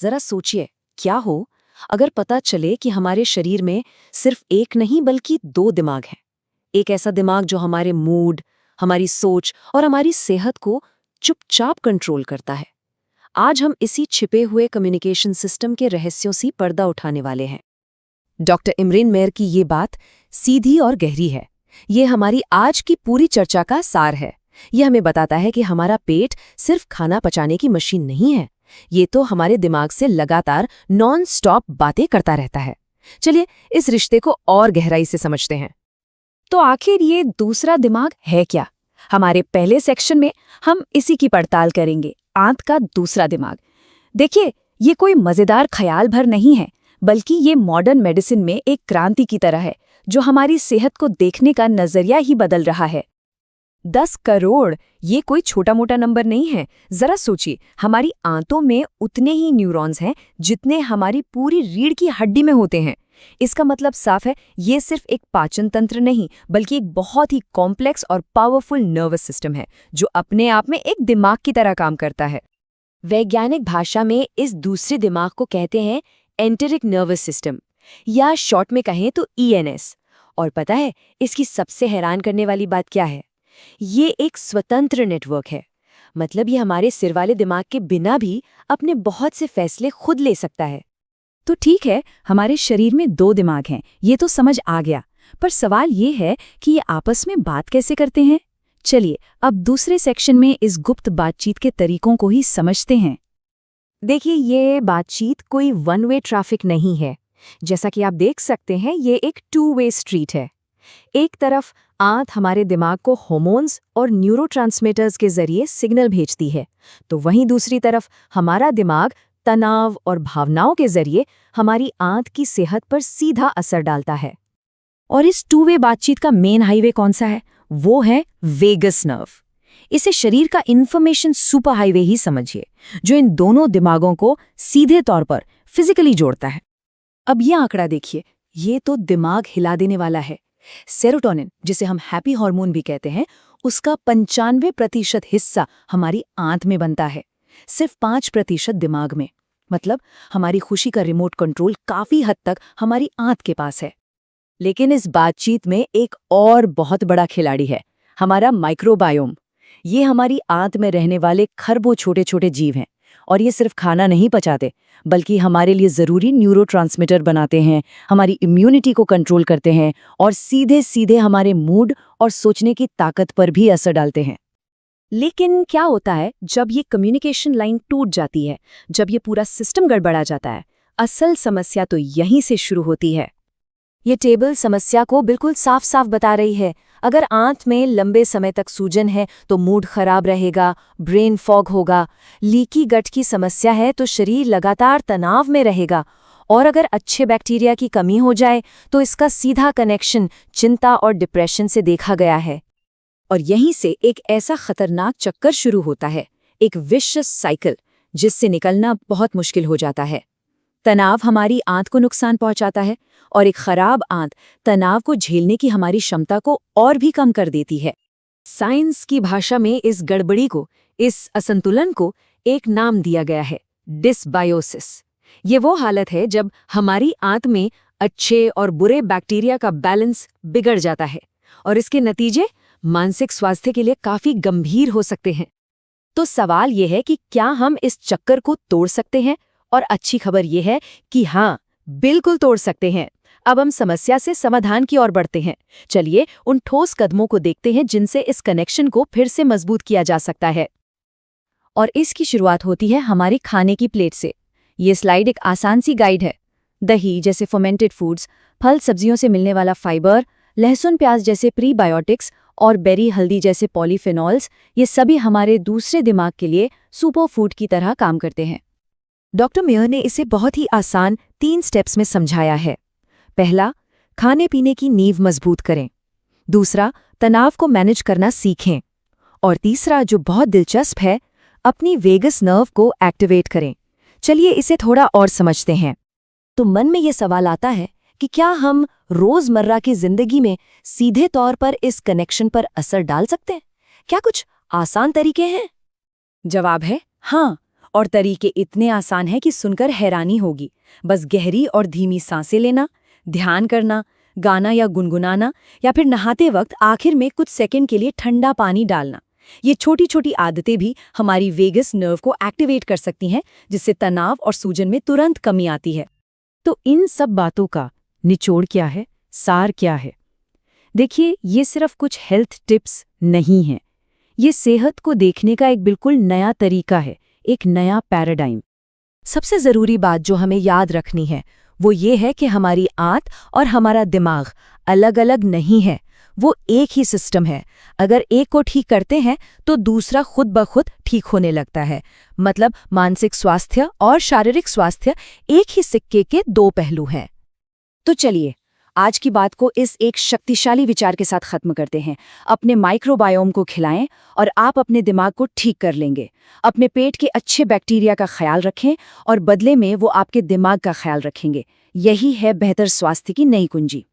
जरा सोचिए, क्या हो अगर पता चले कि हमारे शरीर में सिर्फ एक नहीं बल्कि दो दिमाग हैं। एक ऐसा दिमाग जो हमारे मूड, हमारी सोच और हमारी सेहत को चुपचाप कंट्रोल करता है। आज हम इसी छिपे हुए कम्युनिकेशन सिस्टम के रहस्यों से पर्दा उठाने वाले हैं। डॉक्टर इमरीन मेयर की ये बात सीधी और गहरी है। ये हमारी आज की पूरी चर्चा का सार है। ये हमें बताता है कि हमारा पेट सिर्फ खाना पचाने की मशीन नहीं है, ये तो हमारे दिमाग से लगातार नॉन स्टॉप बातें करता रहता है। चलिए इस रिश्ते को और गहराई से समझते हैं। तो आखिर ये दूसरा दिमाग है क्या? हमारे पहले सेक्शन में हम इसी की पड़ताल करेंगे, आंत का दूसरा दिमाग। देखिए, ये कोई मजेदार ख्याल भर नहीं है, बल्कि ये मॉडर्न मेडिसिन में एक क्रांति की तरह है, जो हमारी सेहत को देखने का नजरिया ही बदल रहा है। 10 करोड़, ये कोई छोटा मोटा नंबर नहीं है। जरा सोचिए, हमारी आंतों में उतने ही न्यूरॉन्स हैं जितने हमारी पूरी रीढ़ की हड्डी में होते हैं। इसका मतलब साफ है, ये सिर्फ एक पाचन तंत्र नहीं, बल्कि एक बहुत ही कॉम्प्लेक्स और पावरफुल नर्वस सिस्टम है, जो अपने आप में एक दिमाग की तरह काम करता है। वैज्ञानिक भाषा में इस दूसरे दिमाग को कहते हैं एंटेरिक नर्वस सिस्टम, या शॉर्ट में कहें तो ENS। और पता है इसकी सबसे हैरान करने वाली बात क्या है? ये एक स्वतंत्र नेटवर्क है। मतलब ये हमारे सिर वाले दिमाग के बिना भी अपने बहुत से फैसले खुद ले सकता है। तो ठीक है, हमारे शरीर में 2 दिमाग हैं, ये तो समझ आ गया। पर सवाल ये है कि ये आपस में बात कैसे करते हैं? चलिए अब दूसरे सेक्शन में इस गुप्त बातचीत के तरीकों को ही समझते हैं। देखिए, ये बातचीत कोई वन वे ट्रैफिक नहीं है। जैसा कि आप देख सकते हैं, ये एक 2 वे स्ट्रीट है। एक तरफ आंत हमारे दिमाग को हार्मोन्स और न्यूरोट्रांसमीटर्स के जरिए सिग्नल भेजती है, तो वहीं दूसरी तरफ हमारा दिमाग तनाव और भावनाओं के जरिए हमारी आंत की सेहत पर सीधा असर डालता है। और इस 2 वे बातचीत का मेन हाईवे कौन सा है? वो है वेगस नर्व। इसे शरीर का इंफॉर्मेशन सुपर हाईवे ही समझिए, जो इन दोनों दिमागों को सीधे तौर पर फिजिकली जोड़ता है। अब ये आंकड़ा देखिए, ये तो दिमाग हिला देने वाला है। सेरोटोनिन, जिसे हम हैप्पी हार्मोन भी कहते हैं, उसका 95% हिस्सा हमारी आंत में बनता है, सिर्फ 5% दिमाग में। मतलब हमारी खुशी का रिमोट कंट्रोल काफी हद तक हमारी आंत के पास है। लेकिन इस बातचीत में एक और बहुत बड़ा खिलाड़ी है, हमारा माइक्रोबायोम। ये हमारी आंत में रहने वाले खरबों छोटे छोटे जीव हैं, और ये सिर्फ खाना नहीं पचाते, बल्कि हमारे लिए ज़रूरी न्यूरोट्रांसमीटर बनाते हैं, हमारी इम्यूनिटी को कंट्रोल करते हैं और सीधे सीधे हमारे मूड और सोचने की ताकत पर भी असर डालते हैं। लेकिन क्या होता है जब ये कम्युनिकेशन लाइन टूट जाती है, जब ये पूरा सिस्टम गड़बड़ा जाता है? असल समस्या तो यहीं से शुरू होती है। ये टेबल समस्या को बिल्कुल साफ साफ बता रही है। अगर आंत में लंबे समय तक सूजन है तो मूड खराब रहेगा, ब्रेन फॉग होगा। लीकी गट की समस्या है तो शरीर लगातार तनाव में रहेगा। और अगर अच्छे बैक्टीरिया की कमी हो जाए तो इसका सीधा कनेक्शन चिंता और डिप्रेशन से देखा गया है। और यहीं से एक ऐसा खतरनाक चक्कर शुरू होता है, एक विशियस साइकिल, जिससे निकलना बहुत मुश्किल हो जाता है। तनाव हमारी आंत को नुकसान पहुंचाता है, और एक खराब आंत तनाव को झेलने की हमारी क्षमता को और भी कम कर देती है। साइंस की भाषा में इस गड़बड़ी को, इस असंतुलन को एक नाम दिया गया है, डिसबायोसिस। ये वो हालत है जब हमारी आंत में अच्छे और बुरे बैक्टीरिया का बैलेंस बिगड़ जाता है, और इसके नतीजे मानसिक स्वास्थ्य के लिए काफी गंभीर हो सकते हैं। तो सवाल यह है कि क्या हम इस चक्कर को तोड़ सकते हैं? और अच्छी खबर यह है कि हाँ, बिल्कुल तोड़ सकते हैं। अब हम समस्या से समाधान की ओर बढ़ते हैं। चलिए उन ठोस कदमों को देखते हैं जिनसे इस कनेक्शन को फिर से मजबूत किया जा सकता है। और इसकी शुरुआत होती है हमारी खाने की प्लेट से। ये स्लाइड एक आसान सी गाइड है। दही जैसे फर्मेंटेड फूड्स, फल सब्जियों से मिलने वाला फाइबर, लहसुन प्याज जैसे प्रीबायोटिक्स और बेरी हल्दी जैसे पॉलीफेनॉल्स, ये सभी हमारे दूसरे दिमाग के लिए सुपर फूड की तरह काम करते हैं। डॉक्टर मेयर ने इसे बहुत ही आसान 3 स्टेप्स में समझाया है। पहला, खाने पीने की नींव मजबूत करें। दूसरा, तनाव को मैनेज करना सीखें। और तीसरा, जो बहुत दिलचस्प है, अपनी वेगस नर्व को एक्टिवेट करें। चलिए इसे थोड़ा और समझते हैं। तो मन में ये सवाल आता है कि क्या हम रोजमर्रा की जिंदगी में सीधे तौर पर इस कनेक्शन पर असर डाल सकते हैं? क्या कुछ आसान तरीके हैं? जवाब है हाँ, और तरीके इतने आसान हैं कि सुनकर हैरानी होगी। बस गहरी और धीमी सांसें लेना, ध्यान करना, गाना या गुनगुनाना, या फिर नहाते वक्त आखिर में कुछ सेकंड के लिए ठंडा पानी डालना। ये छोटी छोटी आदतें भी हमारी वेगस नर्व को एक्टिवेट कर सकती हैं, जिससे तनाव और सूजन में तुरंत कमी आती है। तो इन सब बातों का निचोड़ क्या है, सार क्या है? देखिए, ये सिर्फ कुछ हेल्थ टिप्स नहीं हैं। ये सेहत को देखने का एक बिल्कुल नया तरीका है, एक नया पैराडाइम। सबसे ज़रूरी बात जो हमें याद रखनी है वो ये है कि हमारी आंत और हमारा दिमाग अलग अलग नहीं है, वो एक ही सिस्टम है। अगर एक को ठीक करते हैं तो दूसरा खुद ब खुद ठीक होने लगता है। मतलब मानसिक स्वास्थ्य और शारीरिक स्वास्थ्य एक ही सिक्के के दो पहलू हैं। तो चलिए आज की बात को इस एक शक्तिशाली विचार के साथ खत्म करते हैं। अपने माइक्रोबायोम को खिलाएं और आप अपने दिमाग को ठीक कर लेंगे। अपने पेट के अच्छे बैक्टीरिया का ख्याल रखें और बदले में वो आपके दिमाग का ख्याल रखेंगे। यही है बेहतर स्वास्थ्य की नई कुंजी।